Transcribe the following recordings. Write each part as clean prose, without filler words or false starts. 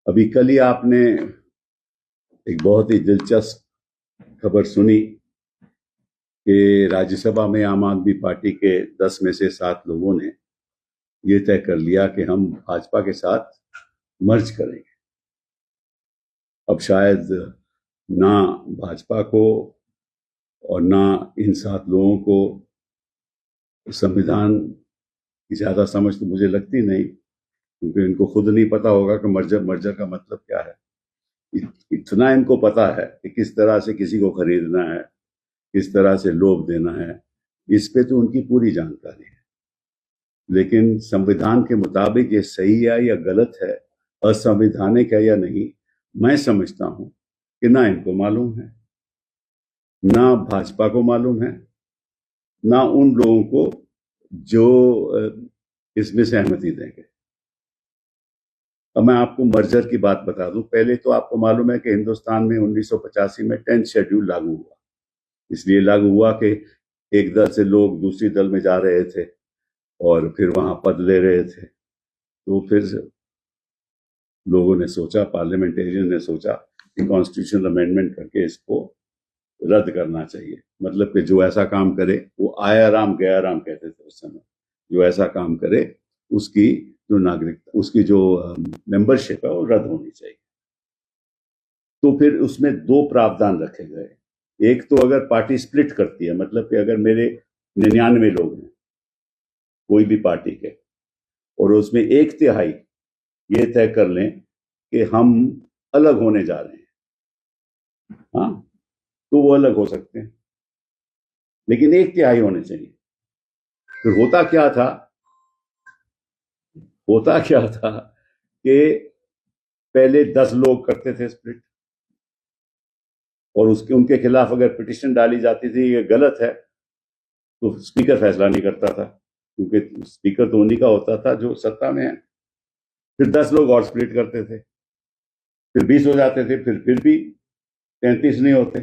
अभी कल ही आपने एक बहुत ही दिलचस्प खबर सुनी कि राज्यसभा में आम आदमी पार्टी के 10 में से 7 लोगों ने ये तय कर लिया कि हम भाजपा के साथ मर्ज करेंगे। अब शायद ना भाजपा को और ना इन 7 लोगों को संविधान की ज्यादा समझ तो मुझे लगती नहीं, क्योंकि इनको खुद नहीं पता होगा कि मर्जर का मतलब क्या है। इतना इनको पता है कि किस तरह से किसी को खरीदना है, किस तरह से लोभ देना है, इस पे तो उनकी पूरी जानकारी है। लेकिन संविधान के मुताबिक ये सही है या गलत है, असंवैधानिक है या नहीं, मैं समझता हूं कि ना इनको मालूम है, ना भाजपा को मालूम है, ना उन लोगों को जो इसमें सहमति देंगे। अब मैं आपको मर्जर की बात बता दूं। पहले तो आपको मालूम है कि हिंदुस्तान में 1985 में 10th शेड्यूल लागू हुआ। इसलिए लागू हुआ कि एक दल से लोग दूसरी दल में जा रहे थे और फिर वहां पद ले रहे थे। तो फिर लोगों ने सोचा, पार्लियामेंटेरियन ने सोचा कि कॉन्स्टिट्यूशनल अमेंडमेंट करके इसको रद्द करना चाहिए। मतलब कि जो ऐसा काम करे, वो आया राम गया राम कहते थे उस समय, जो ऐसा काम करे उसकी जो नागरिकता, उसकी जो मेंबरशिप है वो रद्द होनी चाहिए। तो फिर उसमें 2 प्रावधान रखे गए। एक तो अगर पार्टी स्प्लिट करती है, मतलब कि अगर मेरे 99 लोग हैं कोई भी पार्टी के, और उसमें 1/3 ये तय कर लें कि हम अलग होने जा रहे हैं, हाँ, तो वो अलग हो सकते हैं, लेकिन 1/3 होने चाहिए। फिर होता क्या था कि पहले 10 लोग करते थे स्प्लिट, और उनके खिलाफ अगर पिटिशन डाली जाती थी ये गलत है, तो स्पीकर फैसला नहीं करता था, क्योंकि स्पीकर तो उन्हीं का होता था जो सत्ता में है। फिर 10 लोग और स्प्लिट करते थे, फिर 20 हो जाते थे, फिर भी 33 नहीं होते,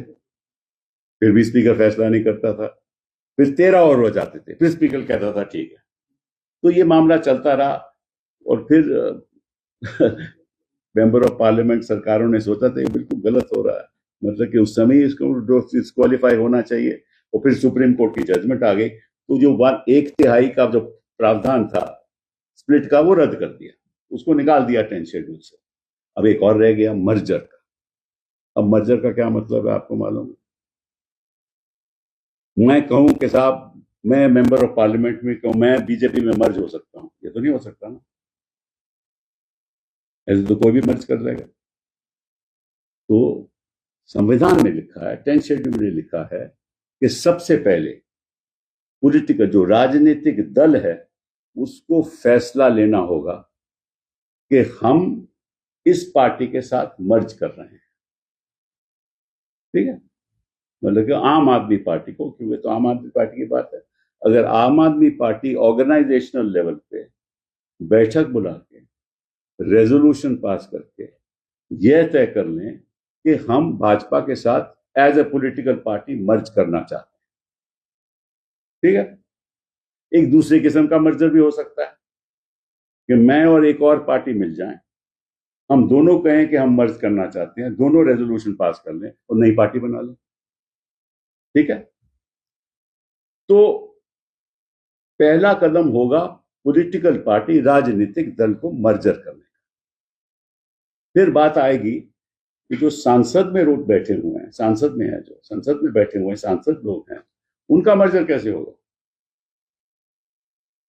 फिर भी स्पीकर फैसला नहीं करता था। फिर 13 और हो जाते थे, फिर स्पीकर कहता था ठीक है। तो ये मामला चलता रहा, और फिर मेंबर ऑफ पार्लियामेंट सरकारों ने सोचा था ये बिल्कुल गलत हो रहा है, मतलब कि उस समय इसको डिस्क्वालीफाई होना चाहिए, और फिर सुप्रीम कोर्ट की जजमेंट आ गई। तो जो 1/3 का जो प्रावधान था स्प्लिट का, वो रद्द कर दिया, उसको निकाल दिया 10th शेड्यूल से। अब एक और रह गया, मर्जर का। अब मर्जर का क्या मतलब है आपको मालूम है? मैं कहूं कि साहब, मैं मेंबर ऑफ पार्लियामेंट में कहूं मैं बीजेपी में मर्ज हो सकता हूं, ये तो नहीं हो सकता ना, ऐसे तो कोई भी मर्ज कर लेगा। तो संविधान में लिखा है, 10th शेड्यूल में लिखा है कि सबसे पहले पॉलिटिकल जो राजनीतिक दल है उसको फैसला लेना होगा कि हम इस पार्टी के साथ मर्ज कर रहे हैं, ठीक है। मतलब कि आम आदमी पार्टी को, क्योंकि तो आम आदमी पार्टी की बात है, अगर आम आदमी पार्टी ऑर्गेनाइजेशनल लेवल पे बैठक बुला के रेजोल्यूशन पास करके यह तय कर लें कि हम भाजपा के साथ as a political party merge करना चाहते हैं, ठीक है। एक दूसरे किस्म का मर्जर भी हो सकता है कि मैं और एक और पार्टी मिल जाएं, हम दोनों कहें कि हम मर्ज करना चाहते हैं, दोनों रेजोल्यूशन पास कर लें और नई पार्टी बना लें, ठीक है। तो पहला कदम होगा पॉलिटिकल पार्टी, राजनीतिक दल को मर्जर करने का। फिर बात आएगी कि जो सांसद में लोग बैठे हुए हैं, सांसद में है, जो संसद में बैठे हुए हैं सांसद लोग हैं, उनका मर्जर कैसे होगा?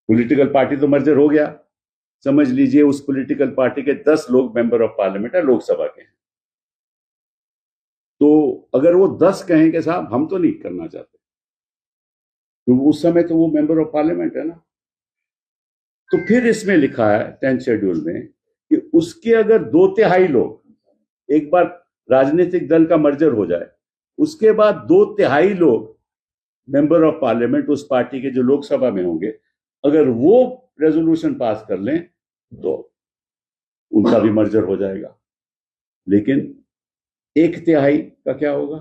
पॉलिटिकल पार्टी तो मर्जर हो गया, समझ लीजिए उस पॉलिटिकल पार्टी के 10 लोग मेंबर ऑफ पार्लियामेंट है, लोकसभा के हैं। तो अगर वो 10 कहें कि साहब हम तो नहीं करना चाहते, तो उस समय तो वो मेंबर ऑफ पार्लियामेंट है ना। तो फिर इसमें लिखा है 10th शेड्यूल में कि उसके अगर 2/3 लोग, एक बार राजनीतिक दल का मर्जर हो जाए, उसके बाद 2/3 लोग मेंबर ऑफ पार्लियामेंट उस पार्टी के जो लोकसभा में होंगे, अगर वो रेजोल्यूशन पास कर लें तो उनका भी मर्जर हो जाएगा। लेकिन 1/3 का क्या होगा?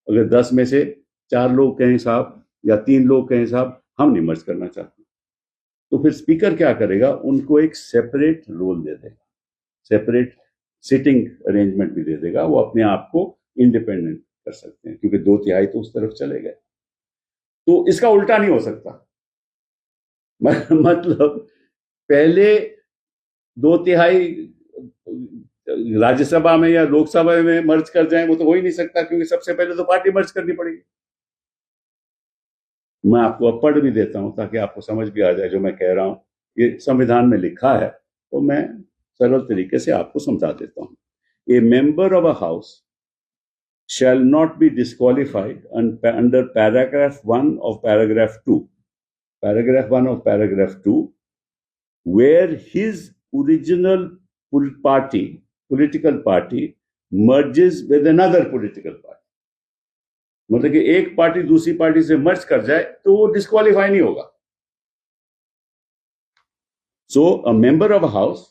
अगर 10 में से 4 लोग कहें साहब, या 3 लोग कहें साहब हम नहीं मर्ज करना चाहते, तो फिर स्पीकर क्या करेगा? उनको एक सेपरेट रोल दे देगा, सेपरेट सिटिंग अरेंजमेंट भी दे देगा, वो अपने आप को इंडिपेंडेंट कर सकते हैं, क्योंकि 2/3 तो उस तरफ चले गए। तो इसका उल्टा नहीं हो सकता। मतलब पहले 2/3 राज्यसभा में या लोकसभा में मर्ज कर जाए, वो तो हो ही नहीं सकता, क्योंकि सबसे पहले तो पार्टी मर्ज करनी पड़ेगी। मैं आपको अब पढ़ भी देता हूं ताकि आपको समझ भी आ जाए जो मैं कह रहा हूं। ये संविधान में लिखा है, तो मैं सरल तरीके से आपको समझा देता हूं। ए member of a house shall not be disqualified under paragraph 1 of paragraph 2. Paragraph 1 of paragraph 2, where his original political party merges with another political party. मतलब कि एक पार्टी दूसरी पार्टी से मर्ज कर जाए तो वो डिस्क्वालीफाई नहीं होगा। So a member of a house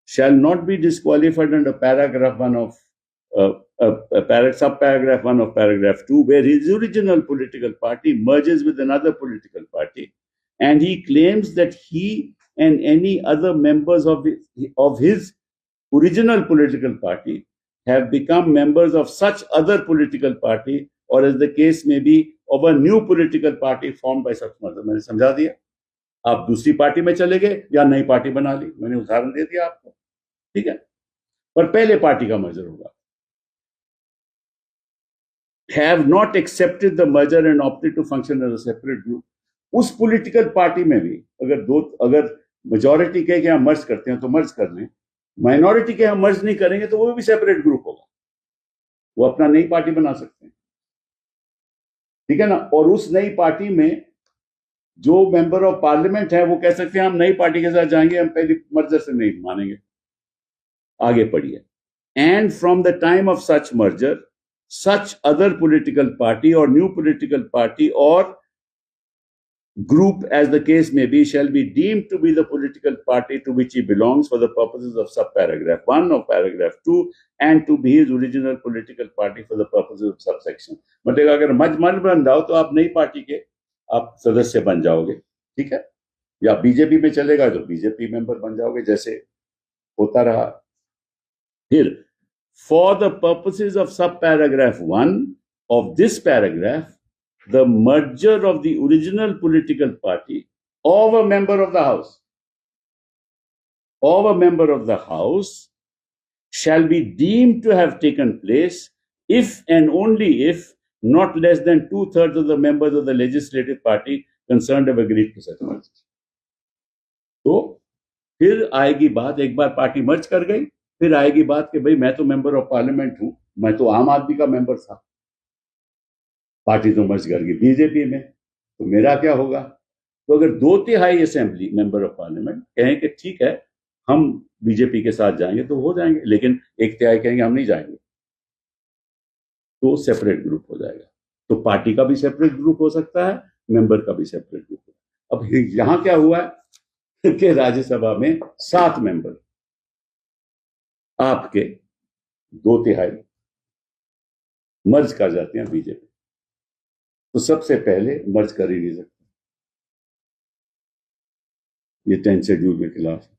shall not be disqualified under paragraph 1 of subparagraph 1 of paragraph 2, where his original political party merges with another political party, and he claims that he and any other members of his original political party have become members of such other political party, or as the case may be, of a new political party formed by such merger. मैंने समझा दिया। आप दूसरी party में चले गए या नई पार्टी बना ली, मैंने उदाहरण दे दिया आपको, ठीक है। पर पहले पार्टी का मर्जर होगा। have not accepted the merger and opted to function as a separate group, उस पॉलिटिकल पार्टी में भी अगर मेजॉरिटी कहे कि हम मर्ज करते हैं तो मर्ज कर लें, माइनॉरिटी के हम मर्ज नहीं करेंगे तो वो भी सेपरेट ग्रुप होगा, वो अपना नई पार्टी बना सकते हैं, ठीक है ना। और उस नई पार्टी में जो मेंबर ऑफ पार्लियामेंट है वो कह सकते हैं हम नई पार्टी के साथ जाएंगे, हम पहले मर्जर से नहीं मानेंगे। आगे पढ़िए। And from the time of such merger such other political party or new political party or group, as the case may be, shall be deemed to be the political party to which he belongs for the purposes of subparagraph 1 of paragraph 2 and to be his original political party for the purposes of subsection. मतलब अगर मर्ज बन जाओ तो आप नई party के आप सदस्य बन जाओगे, ठीक है। या बीजेपी में चलेगा तो बीजेपी मेंबर बन जाओगे, जैसे होता रहा। फिर for the purposes of subparagraph 1 of this paragraph, the merger of the original political party of a member of the house shall be deemed to have taken place if and only if not less than 2/3 of the members of the legislative party concerned have agreed to such merger. तो फिर आएगी बात, एक बार party merge कर गई, फिर आएगी बात कि भाई मैं तो मेंबर ऑफ पार्लियामेंट हूं, मैं तो आम आदमी का मेंबर था, पार्टी तो मर्ज कर गई बीजेपी में, तो मेरा क्या होगा। तो अगर 2/3 असेंबली मेंबर ऑफ पार्लियामेंट कहें कि ठीक है हम बीजेपी के साथ जाएंगे तो हो जाएंगे, लेकिन 1/3 कहेंगे हम नहीं जाएंगे, तो सेपरेट ग्रुप हो जाएगा। तो पार्टी का भी सेपरेट ग्रुप हो सकता है, मेंबर का भी सेपरेट ग्रुप। अब यहां क्या हुआ है कि राज्यसभा में 7 मेंबर आपके 2/3 मर्ज कर जाते हैं बीजेपी, तो सबसे पहले मर्ज कर ही नहीं सकते, ये 10 शेड्यूल के खिलाफ है।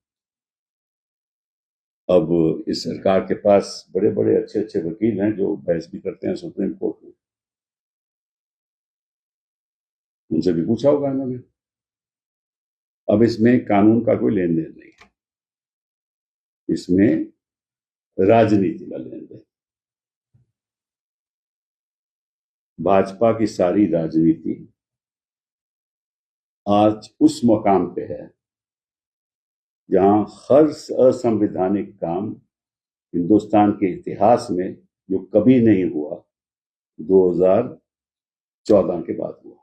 अब इस सरकार के पास बड़े बड़े अच्छे अच्छे वकील हैं जो बहस भी करते हैं सुप्रीम कोर्ट में, उनसे भी पूछा होगा इन्होंने। अब इसमें कानून का कोई लेन देन नहीं है, इसमें राजनीति का लेन देन। भाजपा की सारी राजनीति आज उस मुकाम पे है जहां हर असंवैधानिक काम हिंदुस्तान के इतिहास में जो कभी नहीं हुआ 2014 के बाद हुआ।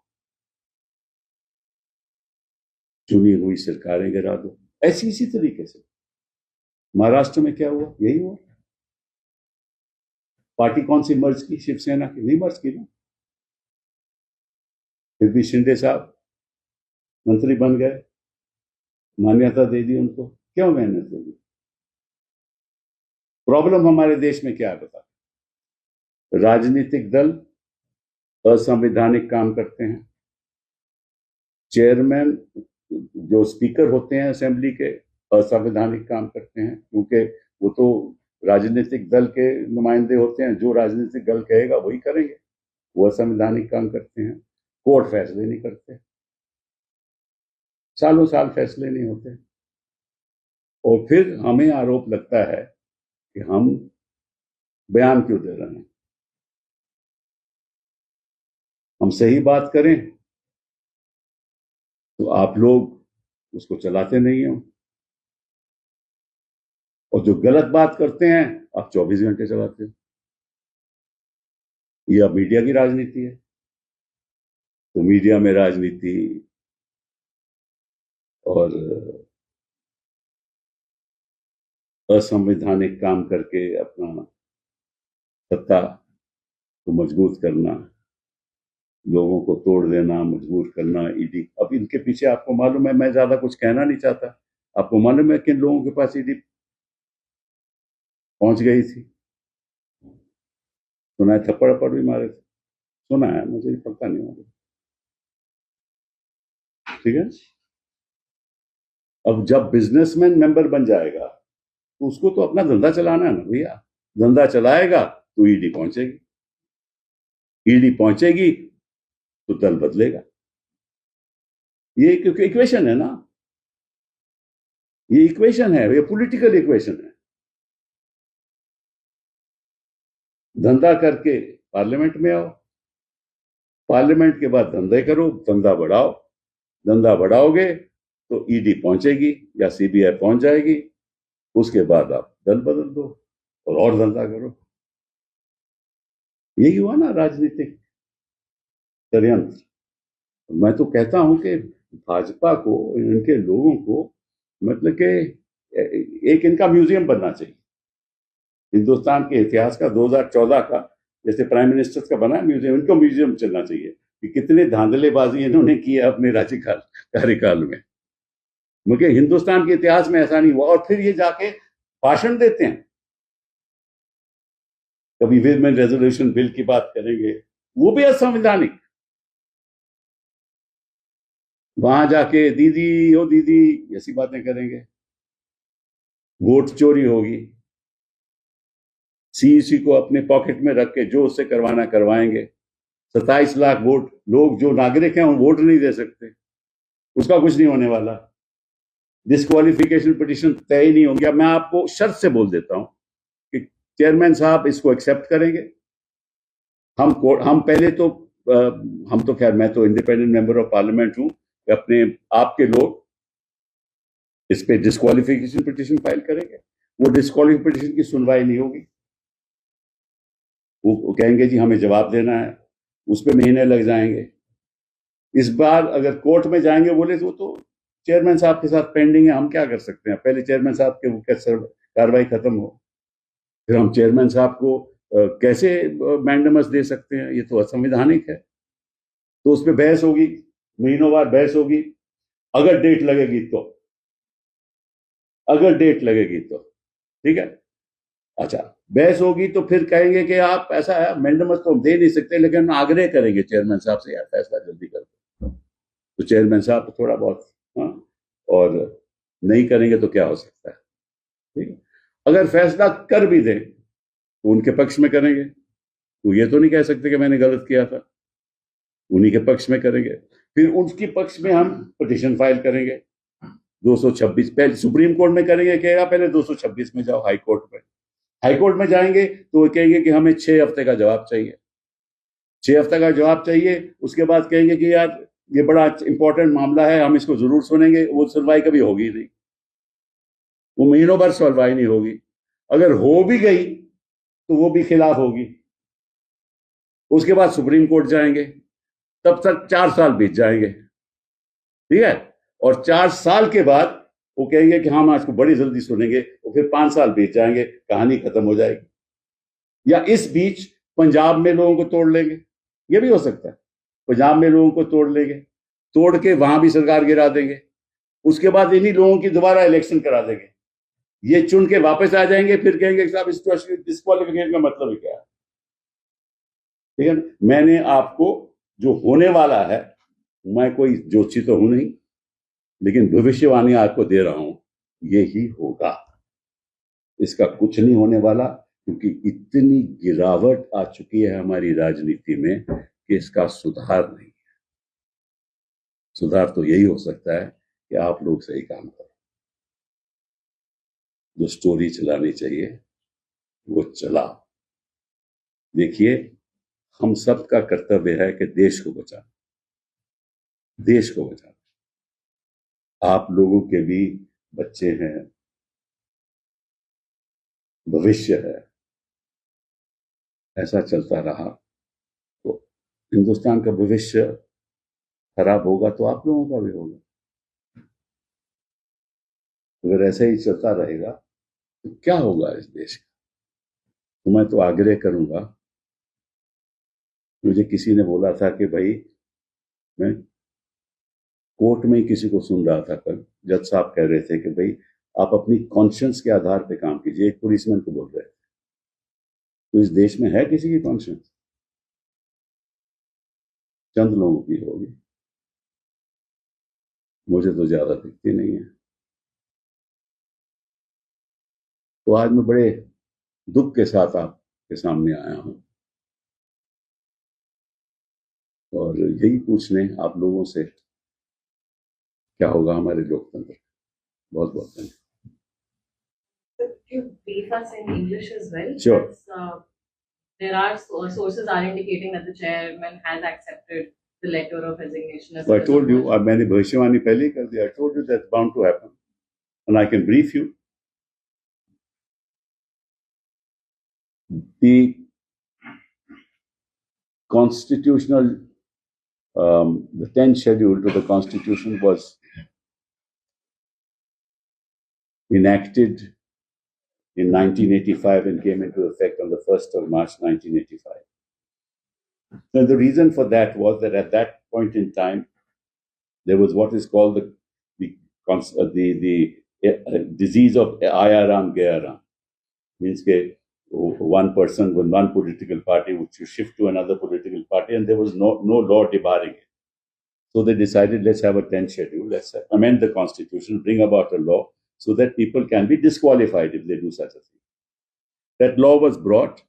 चुनी हुई सरकारें गिरा दो, ऐसी इसी तरीके से महाराष्ट्र में क्या हुआ, यही हुआ। पार्टी कौन सी मर्ज की, शिवसेना की नहीं मर्ज की ना, फिर भी शिंदे साहब मंत्री बन गए, मान्यता दे दी उनको। क्यों मेहनत होगी। प्रॉब्लम हमारे देश में क्या है बता, राजनीतिक दल असंवैधानिक काम करते हैं, चेयरमैन जो स्पीकर होते हैं असेंबली के असंवैधानिक काम करते हैं, क्योंकि वो तो राजनीतिक दल के नुमाइंदे होते हैं, जो राजनीतिक दल कहेगा वही करेंगे, वो संवैधानिक काम करते हैं। कोर्ट फैसले नहीं करते, सालों साल फैसले नहीं होते, और फिर हमें आरोप लगता है कि हम बयान क्यों दे रहे हैं। हम सही बात करें तो आप लोग उसको चलाते नहीं हो, और जो गलत बात करते हैं आप 24 घंटे चलाते हो। ये अब मीडिया की राजनीति है। तो मीडिया में राजनीति और असंवैधानिक काम करके अपना सत्ता को मजबूत करना, लोगों को तोड़ देना, मजबूर करना, ईडी। अब इनके पीछे आपको मालूम है, मैं ज्यादा कुछ कहना नहीं चाहता, आपको मालूम है किन लोगों के पास ईडी पहुंच गई थी। सुना है थप्पड़ भी मारे थे, सुना है, मुझे पता नहीं मालूम। ठीक है। अब जब बिजनेसमैन मेंबर बन जाएगा तो उसको तो अपना धंधा चलाना है ना भैया। धंधा चलाएगा तो ईडी पहुंचेगी, ईडी पहुंचेगी तो दल बदलेगा। ये क्योंकि इक्वेशन है ना, ये इक्वेशन है, ये पॉलिटिकल इक्वेशन है। धंधा करके पार्लियामेंट में आओ, पार्लियामेंट के बाद धंधे करो, धंधा बढ़ाओ, धंधा बढ़ाओगे तो ईडी पहुंचेगी या सीबीआई पहुंच जाएगी, उसके बाद आप दल बदल दो और धंधा करो। यही हुआ ना राजनीतिक षड्यंत्र। मैं तो कहता हूं कि भाजपा को, इनके लोगों को, मतलब कि एक इनका म्यूजियम बनना चाहिए। हिंदुस्तान के इतिहास का 2014 का जैसे प्राइम मिनिस्टर का बना म्यूजियम, इनको म्यूजियम चलना चाहिए कि कितने धांधलेबाजी इन्होंने की है अपने कार्यकाल में। मुझे हिंदुस्तान के इतिहास में ऐसा नहीं हुआ। और फिर ये जाके भाषण देते हैं, कभी विमेन रेजोल्यूशन बिल की बात करेंगे, वो भी असंवैधानिक। वहां जाके दीदी ओ दीदी ऐसी बातें करेंगे, वोट चोरी होगी, सीईसी को अपने पॉकेट में रख के जो उससे करवाना करवाएंगे। 27 लाख वोट लोग जो नागरिक हैं वो वोट नहीं दे सकते, उसका कुछ नहीं होने वाला। डिस्क्वालिफिकेशन पिटीशन तय ही नहीं होगी। मैं आपको शर्त से बोल देता हूं कि चेयरमैन साहब इसको एक्सेप्ट करेंगे। हम पहले तो हम तो खैर, मैं तो इंडिपेंडेंट मेंबर ऑफ पार्लियामेंट हूं, अपने आपके लोग इस पे डिस्क्वालिफिकेशन पिटीशन फाइल करेंगे। वो डिस्क्वालिफिकेशन पिटीशन की सुनवाई नहीं होगी, वो कहेंगे जी हमें जवाब देना है, उस पर महीने लग जाएंगे। इस बार अगर कोर्ट में जाएंगे बोले तो चेयरमैन साहब के साथ पेंडिंग है, हम क्या कर सकते हैं। पहले चेयरमैन साहब के कार्रवाई खत्म हो, फिर हम चेयरमैन साहब को कैसे मैंडेमस दे सकते हैं, ये तो असंवैधानिक है। तो उस पर बहस होगी, महीनों बाद बहस होगी। अगर डेट लगेगी तो ठीक है। अच्छा, बहस होगी तो फिर कहेंगे कि आप ऐसा है, मैंडेमस तो हम दे नहीं सकते, लेकिन आग्रह करेंगे चेयरमैन साहब से, यार फैसला जल्दी कर दो। तो चेयरमैन साहब थोड़ा बहुत और नहीं करेंगे तो क्या हो सकता है। ठीक है। अगर फैसला कर भी दें तो उनके पक्ष में करेंगे, तो ये तो नहीं कह सकते कि मैंने गलत किया था, उन्हीं के पक्ष में करेंगे। फिर उनके पक्ष में हम पिटीशन फाइल करेंगे 226, पहले सुप्रीम कोर्ट में करेंगे, कहेगा पहले 226 में जाओ हाई कोर्ट में। हाई कोर्ट में जाएंगे तो वो कहेंगे कि हमें 6 हफ्ते का जवाब चाहिए, 6 हफ्ते का जवाब चाहिए। उसके बाद कहेंगे कि यार ये बड़ा इंपॉर्टेंट मामला है, हम इसको जरूर सुनेंगे। वो सुनवाई कभी होगी नहीं, वो महीनों भर सुनवाई नहीं होगी। अगर हो भी गई तो वो भी खिलाफ होगी। उसके बाद सुप्रीम कोर्ट जाएंगे, तब तक 4 साल बीत जाएंगे। ठीक है। और 4 साल के बाद वो कहेंगे कि हम आज को बड़ी जल्दी सुनेंगे, तो फिर 5 साल बीत जाएंगे, कहानी खत्म हो जाएगी। या इस बीच पंजाब में लोगों को तोड़ लेंगे, ये भी हो सकता है। पंजाब में लोगों को तोड़ लेंगे, तोड़ के वहां भी सरकार गिरा देंगे। उसके बाद इन्हीं लोगों की दोबारा इलेक्शन करा देंगे, ये चुन के वापस आ जाएंगे, फिर कहेंगे साहब इसको डिस्क्वालिफिकेशन का मतलब ही क्या है। ठीक है। मैंने आपको जो होने वाला है, मैं कोई ज्योतिषी तो हूं नहीं, लेकिन भविष्यवाणी आपको दे रहा हूं, यही होगा। इसका कुछ नहीं होने वाला, क्योंकि इतनी गिरावट आ चुकी है हमारी राजनीति में कि इसका सुधार नहीं है। सुधार तो यही हो सकता है कि आप लोग सही काम करो। जो स्टोरी चलानी चाहिए वो चलाओ। देखिए, हम सब का कर्तव्य है कि देश को बचाना, देश को बचाना। आप लोगों के भी बच्चे हैं, भविष्य है। ऐसा चलता रहा तो हिंदुस्तान का भविष्य खराब होगा तो आप लोगों का भी होगा। अगर ऐसा ही चलता रहेगा तो क्या होगा इस देश का? तो मैं तो आग्रह करूंगा, मुझे किसी ने बोला था कि भाई, मैं कोर्ट में ही किसी को सुन रहा था कल, जज साहब कह रहे थे कि भाई आप अपनी कॉन्शियंस के आधार पे काम कीजिए। एक पुलिसमैन को बोल रहे थे। तो इस देश में है किसी की कॉन्शियंस? चंद लोगों की होगी, मुझे तो ज्यादा दिखती नहीं है। तो आज मैं बड़े दुख के साथ आपके सामने आया हूं और यही पूछने आप लोगों से क्या होगा हमारे लोकतंत्र। बहुत बहुत धन्यवाद। Could you brief us in English as well? Sure. Because, there are sources are indicating that the chairman has accepted the letter of resignation. I told you, मैंने भविष्यवाणी पहले ही कर दिया. I told you that's bound to happen, and I can brief you. The constitutional, the 10th schedule to the Constitution was enacted in 1985 and came into effect on the 1st of March 1985. And the reason for that was that at that point in time, there was what is called the disease of Ayaram Gayaram. Means that one person with one political party would shift to another political party, and there was no law debarring it. So they decided, let's have a 10th schedule, let's amend the constitution, bring about a law so that people can be disqualified if they do such a thing. That law was brought,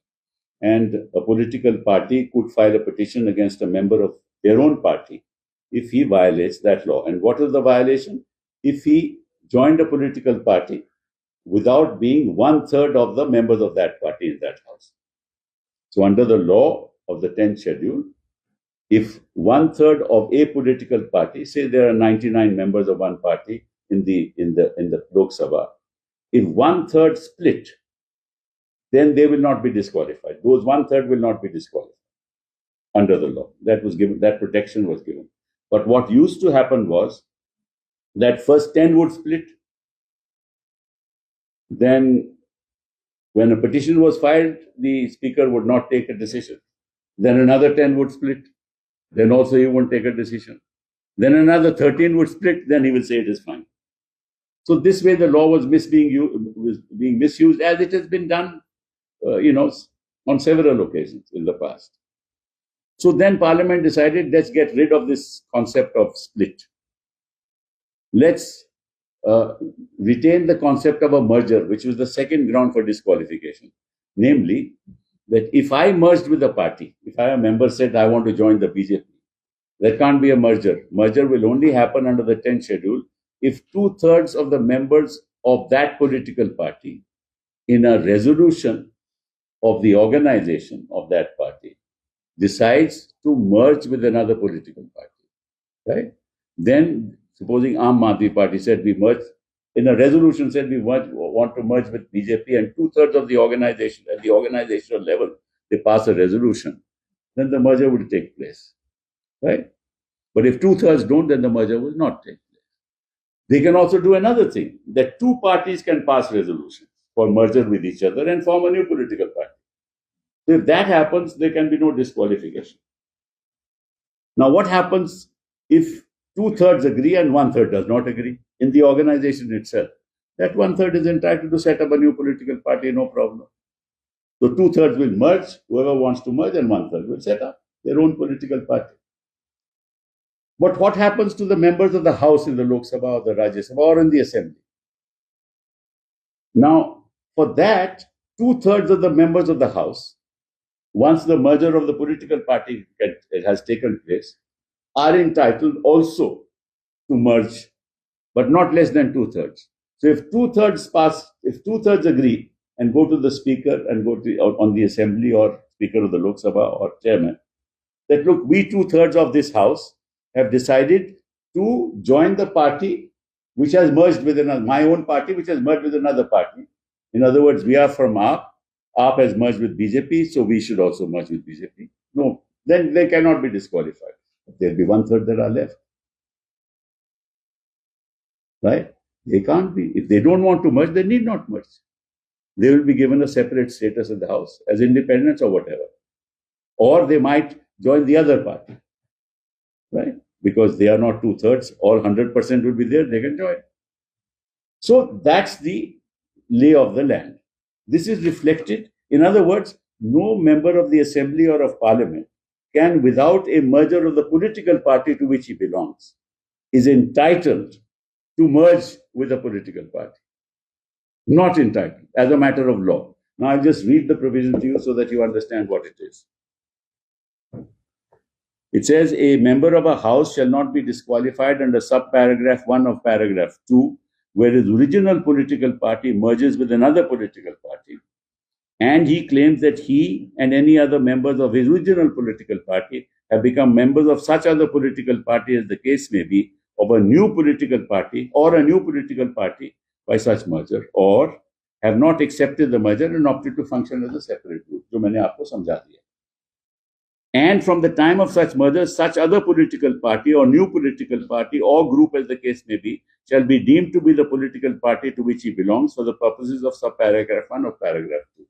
and a political party could file a petition against a member of their own party if he violates that law. And what is the violation? If he joined a political party without being 1/3 of the members of that party in that house. So under the law of the 10th schedule, if 1/3 of a political party, say there are 99 members of one party in the Lok Sabha, if 1/3 split, then they will not be disqualified. Those 1/3 will not be disqualified under the law. That was given, that protection was given. But what used to happen was that first 10 would split. Then when a petition was filed, the speaker would not take a decision. Then another 10 would split. Then also he won't take a decision. Then another 13 would split. Then he will say it is fine. So this way the law was being misused, as it has been done, on several occasions in the past. So then Parliament decided, let's get rid of this concept of split. Let's retain the concept of a merger, which was the second ground for disqualification. Namely, that if I merged with a party, if a member said, I want to join the BJP, there can't be a merger. Merger will only happen under the 10th schedule if 2/3 of the members of that political party, in a resolution of the organization of that party, decides to merge with another political party, right? Then, supposing Aam Aadmi Party said we merge, in a resolution said we want to merge with BJP, and 2/3 of the organization, at the organizational level, they pass a resolution, then the merger would take place, right? But if 2/3 don't, then the merger will not take place. They can also do another thing, that two parties can pass resolutions for merger with each other and form a new political party. So if that happens, there can be no disqualification. Now, what happens if 2/3 agree and 1/3 does not agree in the organization itself? That 1/3 is entitled to set up a new political party, no problem. So 2/3 will merge, whoever wants to merge, and 1/3 will set up their own political party. But what happens to the members of the House in the Lok Sabha or the Rajya Sabha or in the Assembly? Now, for that, 2/3 of the members of the House, once the merger of the political party has taken place, are entitled also to merge, but not less than 2/3. So if 2/3 pass, if 2/3 agree and go to the speaker and go to on the assembly or speaker of the Lok Sabha or chairman, that look, we 2/3 of this house have decided to join the party which has merged with another, my own party which has merged with another party. In other words, we are from AAP has merged with BJP, so we should also merge with BJP. No, then they cannot be disqualified. There'll be 1/3 that are left. Right? They can't be. If they don't want to merge, they need not merge. They will be given a separate status in the House as independents or whatever. Or they might join the other party. Right? Because they are not 2/3, all 100% will be there, they can join. So that's the lay of the land. This is reflected, in other words, no member of the assembly or of parliament can, without a merger of the political party to which he belongs, is entitled to merge with a political party. Not entitled, as a matter of law. Now I'll just read the provision to you so that you understand what it is. It says, a member of a house shall not be disqualified under subparagraph 1 of paragraph 2, where his original political party merges with another political party, and he claims that he and any other members of his original political party have become members of such other political party as the case may be, of a new political party or a new political party by such merger, or have not accepted the merger and opted to function as a separate group, जो मैंने आपको समझा दिया. And from the time of such merger, such other political party or new political party or group as the case may be, shall be deemed to be the political party to which he belongs for the purposes of subparagraph 1 of paragraph 2.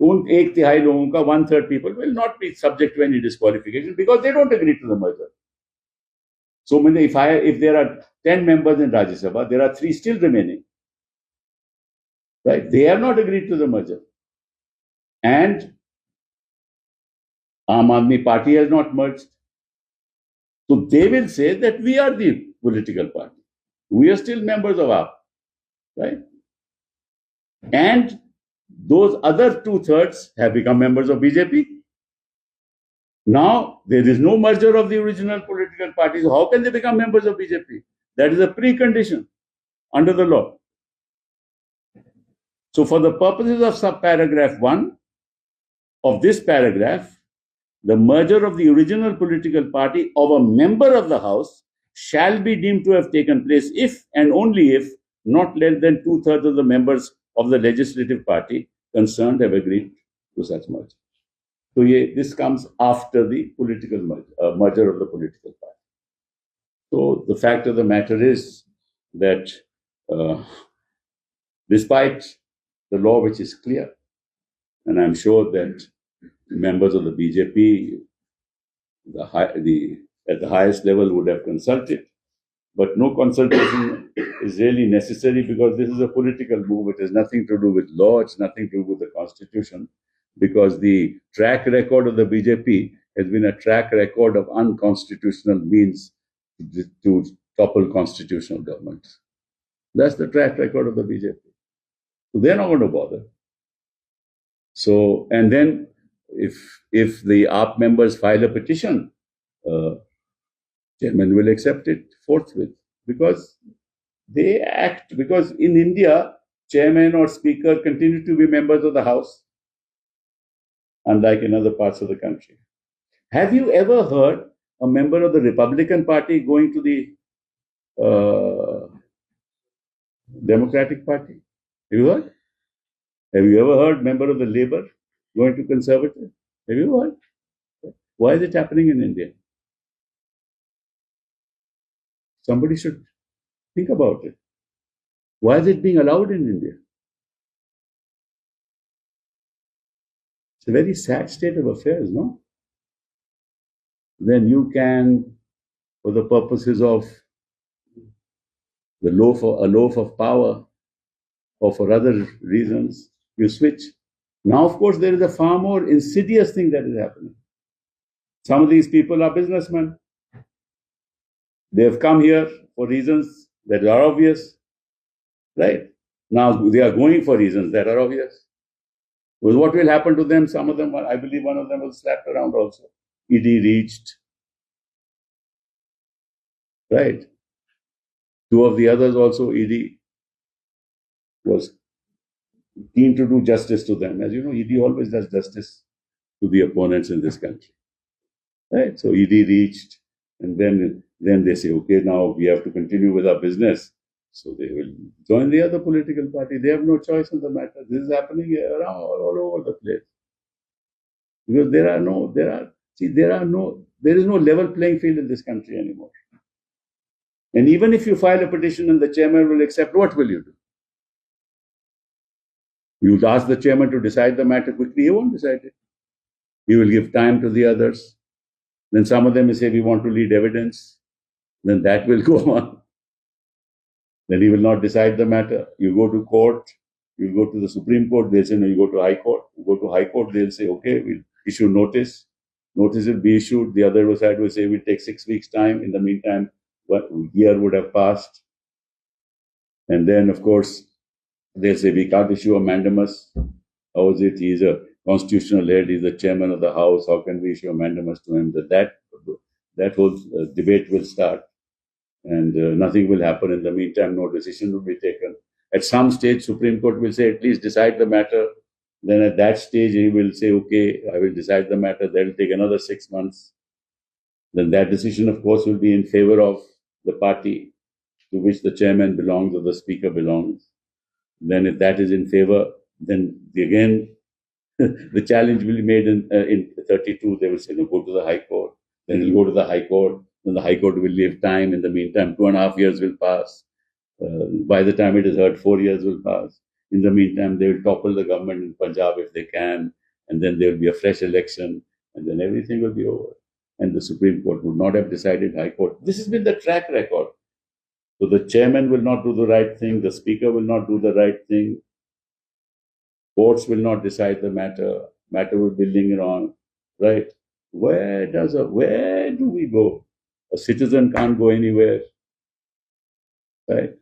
उन 1/3 लोगों का 1/3 people will not be subject to any disqualification because they don't agree to the merger. So if there are 10 members in Rajya Sabha, there are 3 still remaining. Right? They have not agreed to the merger. And Aam Aadmi Party has not merged. So they will say that we are the political party. We are still members of AAP. Right? And those other 2/3 have become members of BJP. Now, there is no merger of the original political parties. So how can they become members of BJP? That is a precondition under the law. So for the purposes of subparagraph 1 of this paragraph, the merger of the original political party of a member of the House shall be deemed to have taken place if and only if not less than 2/3 of the members of the legislative party concerned have agreed to such merger. So this comes after the political merger of the political party. So the fact of the matter is that despite the law which is clear, and I'm sure that members of the BJP at the highest level would have consulted, but no consultation is really necessary because this is a political move. It has nothing to do with law. It's nothing to do with the constitution, because the track record of the BJP has been a track record of unconstitutional means to topple constitutional governments. That's the track record of the BJP. So they're not going to bother. So, and then if the AAP members file a petition, chairman will accept it forthwith, because they act, because in India, chairman or speaker continue to be members of the House, unlike in other parts of the country. Have you ever heard a member of the Republican Party going to the Democratic Party? Have you heard? Have you ever heard member of the Labour going to Conservative? Have you heard? Why is it happening in India? Somebody should think about it. Why is it being allowed in India? It's a very sad state of affairs, no? Then you can, for the purposes of a loaf of power, or for other reasons, you switch. Now, of course, there is a far more insidious thing that is happening. Some of these people are businessmen. They have come here for reasons that are obvious, right? Now they are going for reasons that are obvious. Well, what will happen to them? Some of them, I believe one of them was slapped around also. ED reached, right? Two of the others also, ED was keen to do justice to them. As you know, ED always does justice to the opponents in this country, right? So ED reached, and then they say, okay, now we have to continue with our business. So they will join the other political party. They have no choice in the matter. This is happening around all over the place. Because there is no level playing field in this country anymore. And even if you file a petition and the chairman will accept, what will you do? You will ask the chairman to decide the matter quickly. He won't decide it. He will give time to the others. Then some of them will say, we want to lead evidence. Then that will go on. Then he will not decide the matter. You go to court, you go to the Supreme Court, they'll say, no, you go to High Court. You go to High Court, they'll say, okay, we'll issue notice. Notice will be issued. The other side will say, we'll take 6 weeks' time. In the meantime, a year would have passed. And then, of course, they'll say, we can't issue a mandamus. How is it? He's a constitutional head. He's the chairman of the House. How can we issue a mandamus to him? That whole debate will start. And nothing will happen. In the meantime, no decision will be taken. At some stage, Supreme Court will say, at least decide the matter. Then at that stage, he will say, okay, I will decide the matter. That will take another 6 months. Then that decision, of course, will be in favor of the party to which the chairman belongs or the speaker belongs. Then if that is in favor, then again, the challenge will be made in 32. They will say, no, go to the High Court. Then he'll go to the High Court. Then the High Court will leave time. In the meantime, 2.5 years will pass. By the time it is heard, 4 years will pass. In the meantime, they will topple the government in Punjab if they can. And then there will be a fresh election. And then everything will be over. And the Supreme Court would not have decided High Court. This has been the track record. So the chairman will not do the right thing. The speaker will not do the right thing. Courts will not decide the matter. Matter will be lingering on, right? Where do we go? A citizen can't go anywhere, right?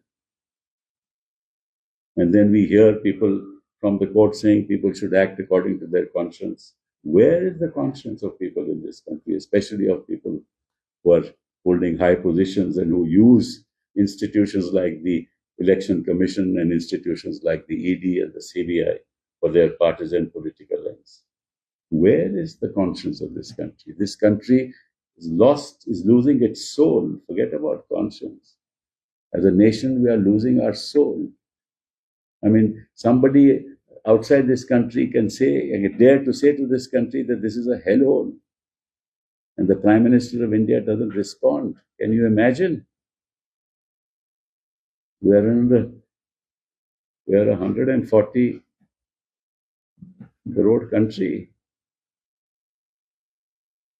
And then we hear people from the court saying people should act according to their conscience. Where is the conscience of people in this country, especially of people who are holding high positions and who use institutions like the Election Commission and institutions like the ED and the CBI for their partisan political ends? Where is the conscience of this country? This country is losing its soul. Forget about conscience. As a nation, we are losing our soul. I mean, somebody outside this country can dare to say to this country that this is a hellhole. And the Prime Minister of India doesn't respond. Can you imagine? We are a 140 crore country.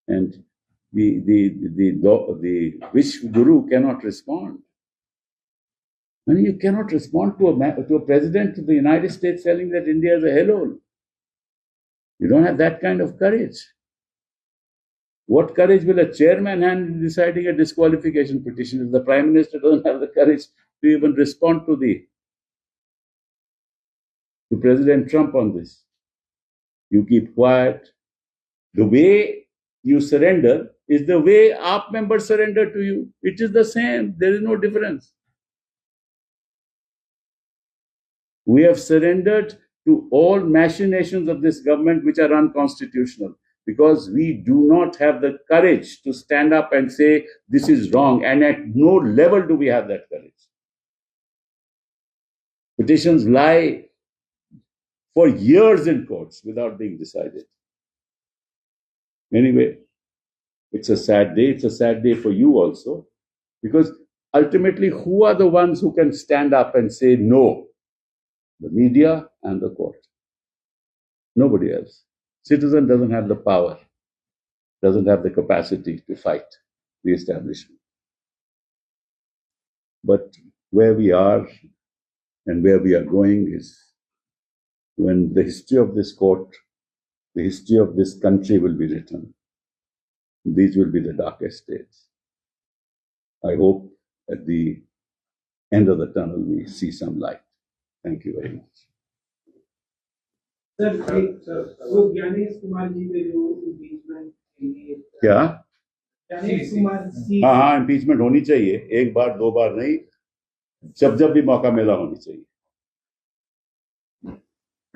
And which guru cannot respond? I mean, you cannot respond to a president of the United States telling that India is a hellhole. You don't have that kind of courage. What courage will a chairman have in deciding a disqualification petition if the Prime Minister doesn't have the courage to even respond to President Trump on this? You keep quiet. The way you surrender is the way AAP members surrender to you. It is the same. There is no difference. We have surrendered to all machinations of this government which are unconstitutional because we do not have the courage to stand up and say this is wrong, and at no level do we have that courage. Petitions lie for years in courts without being decided. Anyway, it's a sad day. It's a sad day for you also, because ultimately, who are the ones who can stand up and say no? The media and the court. Nobody else. Citizen doesn't have the power, doesn't have the capacity to fight the establishment. But where we are and where we are going is when the history of this court, the history of this country will be written. These will be the darkest days. I hope at the end of the tunnel we see some light. Thank you very much. Sir वो ज्ञानेश कुमार जी पे जो impeachment के लिए क्या? ज्ञानेश कुमार जी, हाँ हाँ, impeachment होनी चाहिए, एक बार दो बार नहीं, जब जब भी मौका मिला होनी चाहिए।